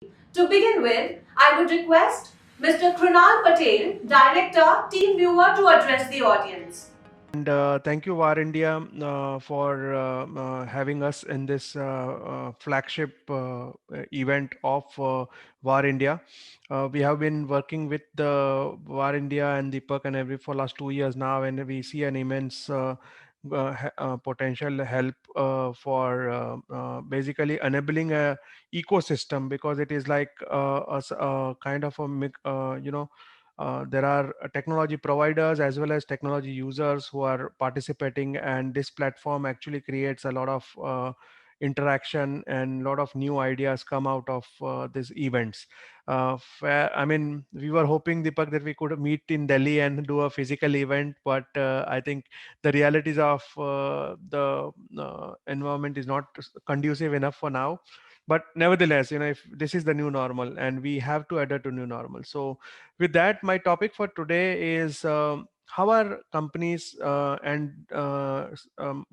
To begin with, I would request Mr. Krunal Patel, Director, TeamViewer, to address the audience. And thank you, VAR India, for having us in this flagship event of VAR India. We have been working with the VAR India and Deepak and every for last 2 years now, and we see an immense potential help for basically enabling a ecosystem, because it is like a kind of a there are technology providers as well as technology users who are participating, and this platform actually creates a lot of interaction, and a lot of new ideas come out of these events. I mean, we were hoping, Deepak, that we could meet in Delhi and do a physical event, but I think the realities of the environment is not conducive enough for now. But nevertheless, if this is the new normal and we have to adapt to new normal. So with that, my topic for today is how are companies and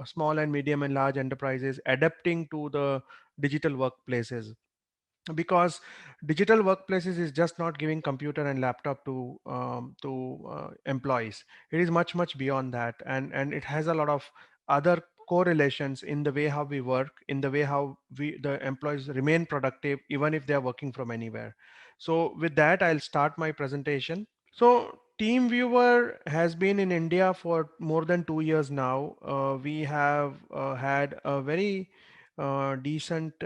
small and medium and large enterprises adapting to the digital workplaces, because digital workplaces is just not giving computer and laptop to employees. It is much beyond that, and it has a lot of other correlations in the way how we work, in the way how the employees remain productive even if they are working from anywhere. So with that, I'll start my presentation. So TeamViewer has been in India for more than 2 years now. We have had a very decent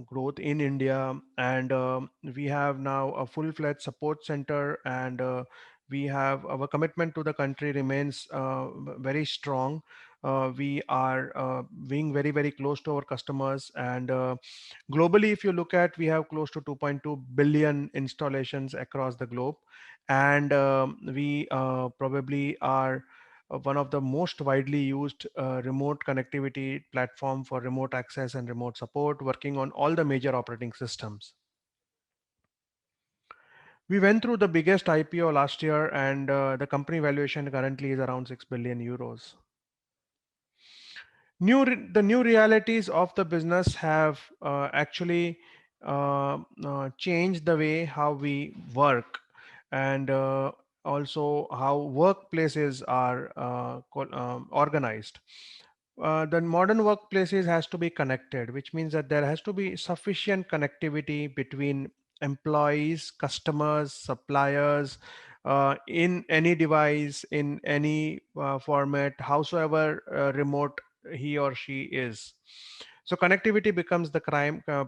growth in India, and we have now a full-fledged support center, and we have our commitment to the country remains very strong. We are being very close to our customers, and globally, if you look at, we have close to 2.2 billion installations across the globe, and we probably are one of the most widely used remote connectivity platform for remote access and remote support, working on all the major operating systems. We went through the biggest IPO last year, and the company valuation currently is around 6 billion euros. The new realities of the business have actually changed the way how we work, and also how workplaces are organized. The modern workplaces has to be connected, which means that there has to be sufficient connectivity between employees, customers, suppliers, in any device, in any format, howsoever remote he or she is. So connectivity becomes the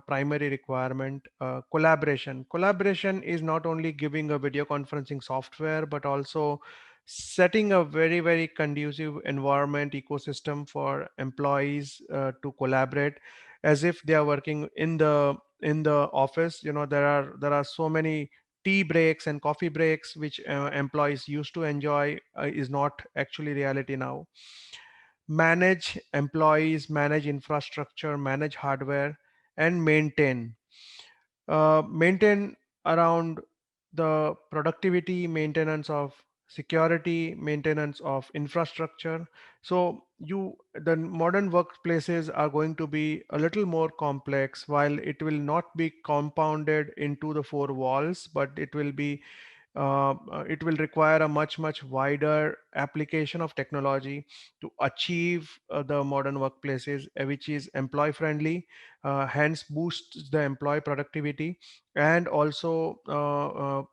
primary requirement. Collaboration is not only giving a video conferencing software, but also setting a very conducive environment ecosystem for employees to collaborate as if they are working in the office. There are so many tea breaks and coffee breaks which employees used to enjoy, is not actually reality now. Manage employees, manage infrastructure, manage hardware, and maintain around the productivity, maintenance of security, maintenance of infrastructure. So the modern workplaces are going to be a little more complex, while it will not be compounded into the four walls, but it will require a much wider application of technology to achieve the modern workplaces, which is employee friendly, hence boosts the employee productivity, and also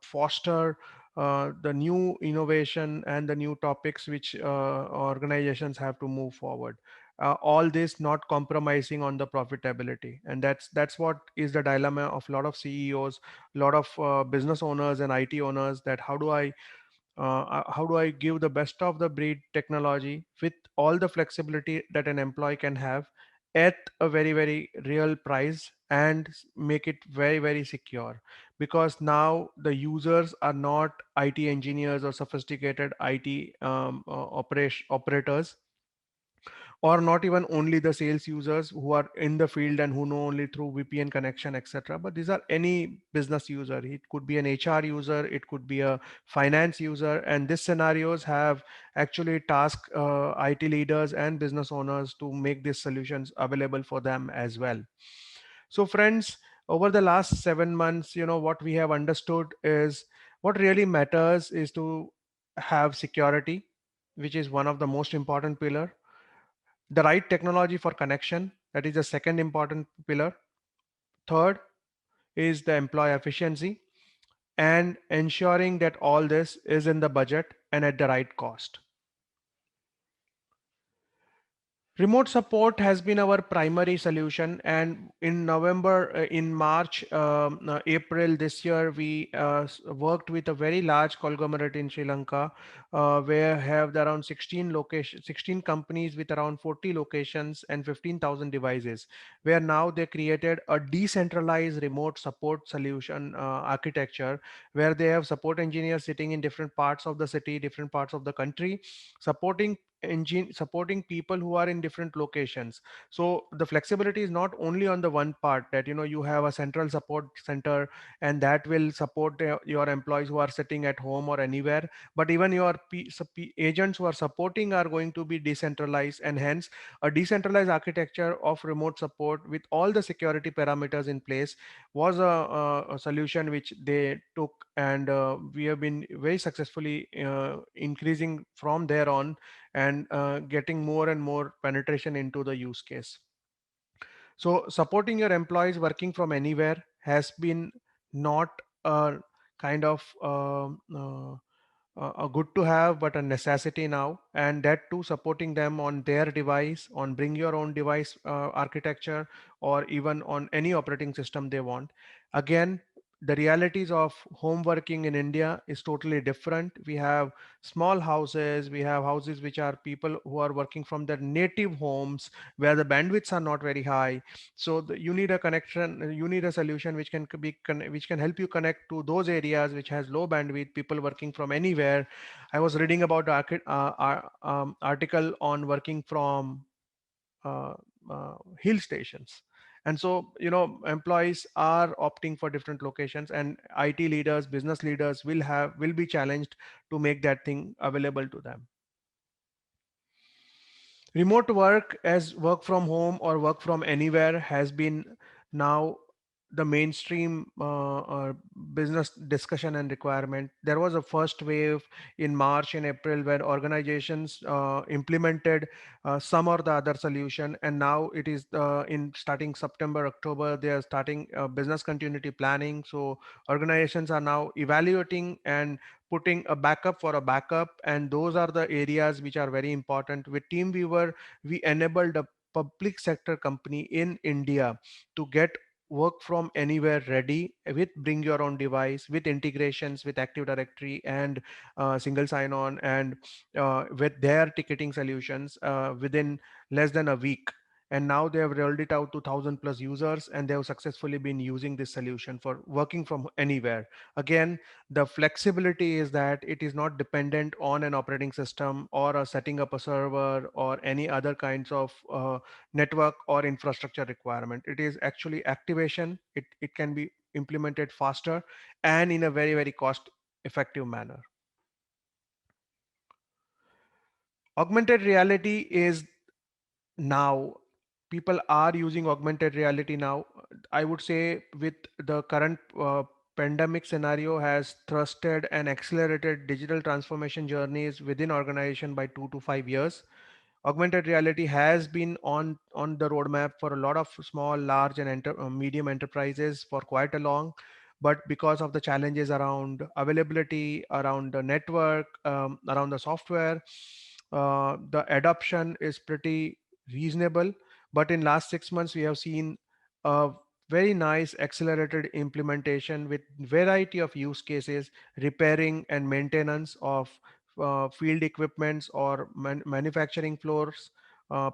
foster the new innovation and the new topics which organizations have to move forward. All this not compromising on the profitability, and that's what is the dilemma of a lot of CEOs, a lot of business owners and IT owners, that how do I give the best of the breed technology with all the flexibility that an employee can have at a very real price, and make it very secure, because now the users are not IT engineers or sophisticated IT operators, or not even only the sales users who are in the field and who know only through VPN connection, etc. But these are any business user. It could be an HR user, it could be a finance user, and these scenarios have actually tasked IT leaders and business owners to make these solutions available for them as well. So friends, Over the last 7 months, what we have understood is what really matters is to have security, which is one of the most important pillar. The right technology for connection, that is the second important pillar. Third is the employee efficiency and ensuring that all this is in the budget and at the right cost. Remote support has been our primary solution, and in in March, April this year, we worked with a very large conglomerate in Sri Lanka, where have around 16 companies with around 40 locations and 15,000 devices, where now they created a decentralized remote support solution architecture, where they have support engineers sitting in different parts of the city, different parts of the country, supporting people who are in different locations. So the flexibility is not only on the one part, that you have a central support center and that will support your employees who are sitting at home or anywhere, but even your agents who are supporting are going to be decentralized, and hence a decentralized architecture of remote support with all the security parameters in place was a solution which they took, and we have been very successfully increasing from there on, and getting more and more penetration into the use case. So supporting your employees working from anywhere has been not a kind of a good to have, but a necessity now, and that too supporting them on their device, on bring your own device architecture, or even on any operating system they want. Again, the realities of home working in India is totally different. We have small houses, we have houses which are people who are working from their native homes, where the bandwidths are not very high. So you need a connection, you need a solution which which can help you connect to those areas which has low bandwidth, people working from anywhere. I was reading about the article on working from uh, hill stations, and so employees are opting for different locations, and IT leaders, business leaders will be challenged to make that thing available to them. Remote work as work from home or work from anywhere has been now the mainstream business discussion and requirement. There was a first wave in March and April where organizations implemented some or the other solution, and now it is in starting September, October, they are starting business continuity planning. So organizations are now evaluating and putting a backup for a backup, and those are the areas which are very important. With TeamViewer, we enabled a public sector company in India to get work from anywhere ready with bring your own device, with integrations with Active Directory and single sign-on, and with their ticketing solutions within less than a week. And now they have rolled it out to 1,000 plus users, and they have successfully been using this solution for working from anywhere. Again, the flexibility is that it is not dependent on an operating system or a setting up a server or any other kinds of network or infrastructure requirement. It is actually activation. It can be implemented faster and in a very, very cost effective manner. Augmented reality is now, people are using augmented reality now. I would say with the current pandemic scenario has thrusted and accelerated digital transformation journeys within organization by 2 to 5 years. Augmented reality has been on the roadmap for a lot of small, large, and medium enterprises for quite a long, but because of the challenges around availability, around the network, around the software, the adoption is pretty reasonable. But in last 6 months, we have seen a very nice accelerated implementation with variety of use cases, repairing and maintenance of field equipments or manufacturing floors,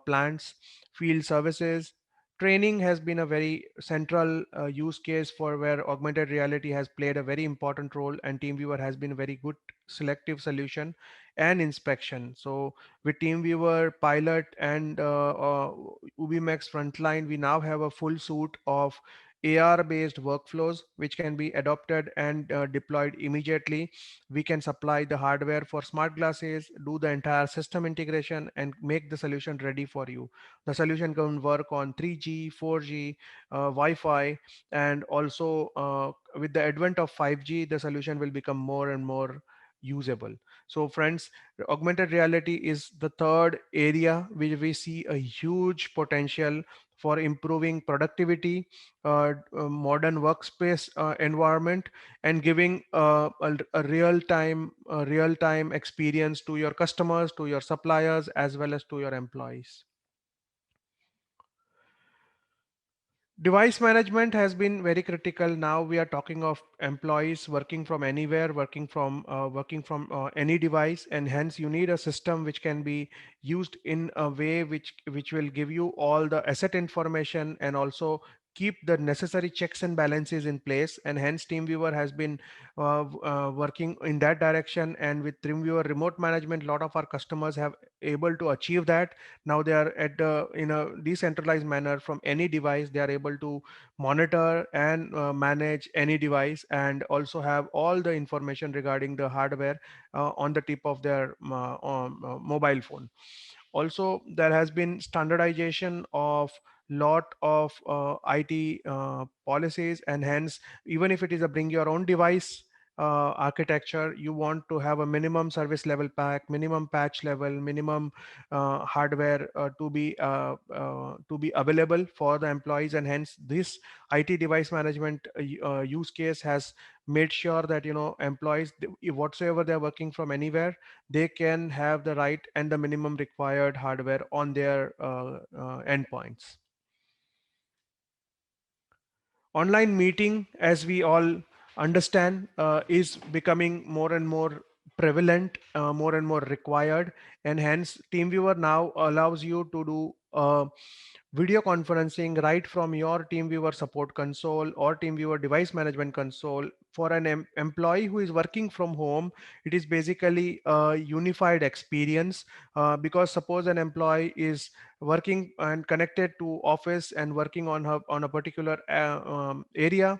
plants, field services. Training has been a very central use case for where augmented reality has played a very important role, and TeamViewer has been a very good selective solution and inspection. So with TeamViewer, Pilot, and UbiMax Frontline, we now have a full suite of AR based workflows which can be adopted and deployed immediately. We can supply the hardware for smart glasses, do the entire system integration, and make the solution ready for you. The solution can work on 3G, 4G, Wi-Fi, and also with the advent of 5G, the solution will become more and more usable. So friends, augmented reality is the third area where we see a huge potential for improving productivity, modern workspace environment, and giving a real time experience to your customers, to your suppliers, as well as to your employees. Device management has been very critical. Now we are talking of employees working from anywhere, working from any device, and hence you need a system which can be used in a way which will give you all the asset information and also keep the necessary checks and balances in place. And hence TeamViewer has been working in that direction. And with TeamViewer remote management, a lot of our customers have able to achieve that. Now they are at in a decentralized manner from any device. They are able to monitor and manage any device, and also have all the information regarding the hardware on the tip of their mobile phone. Also, there has been standardization of lot of IT policies, and hence even if it is a bring your own device architecture, you want to have a minimum service level pack, minimum patch level, minimum hardware to be available for the employees. And hence this IT device management use case has made sure that employees, whatsoever they're working from anywhere, they can have the right and the minimum required hardware on their endpoints. Online meeting, as we all understand, is becoming more and more prevalent, more and more required, and hence TeamViewer now allows you to do video conferencing right from your TeamViewer support console or TeamViewer device management console. For an employee who is working from home, it is basically a unified experience, because suppose an employee is working and connected to office and working on a particular area.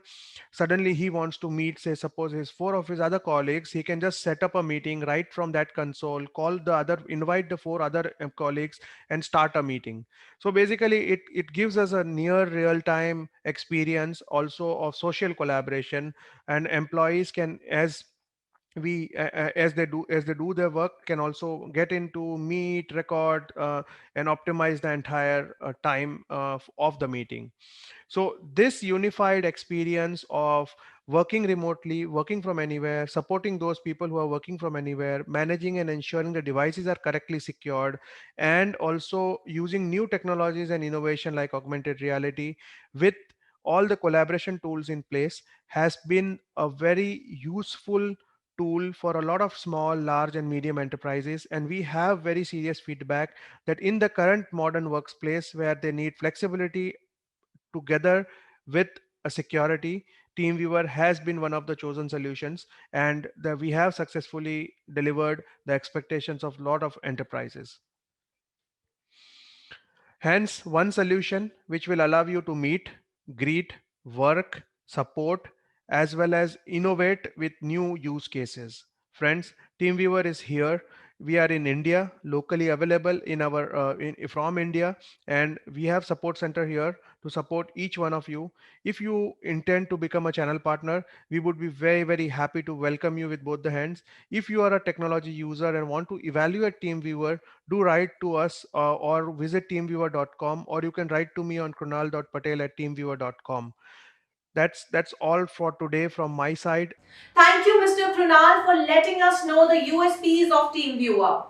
Suddenly he wants to meet, say suppose his four of his other colleagues, he can just set up a meeting right from that console, call the other, invite the four other colleagues, and start a meeting. So basically it gives us a near real time experience also of social collaboration, and employees can, as they do their work, can also get into meet, record, and optimize the entire time of the meeting. So this unified experience of working remotely, working from anywhere, supporting those people who are working from anywhere, managing and ensuring the devices are correctly secured, and also using new technologies and innovation like augmented reality with all the collaboration tools in place, has been a very useful tool for a lot of small, large, and medium enterprises. And we have very serious feedback that in the current modern workplace where they need flexibility together with a security, TeamViewer has been one of the chosen solutions, and that we have successfully delivered the expectations of a lot of enterprises. Hence, one solution which will allow you to meet, greet, work, support, as well as innovate with new use cases. Friends, TeamViewer is here. We are in India, locally available in our from India, and we have support center here to support each one of you. If you intend to become a channel partner, we would be very happy to welcome you with both the hands. If you are a technology user and want to evaluate TeamViewer, do write to us or visit teamviewer.com, or you can write to me on krunal.patel@teamviewer.com. That's all for today from my side. Thank you, Mr. Krunal, for letting us know the USPs of TeamViewer.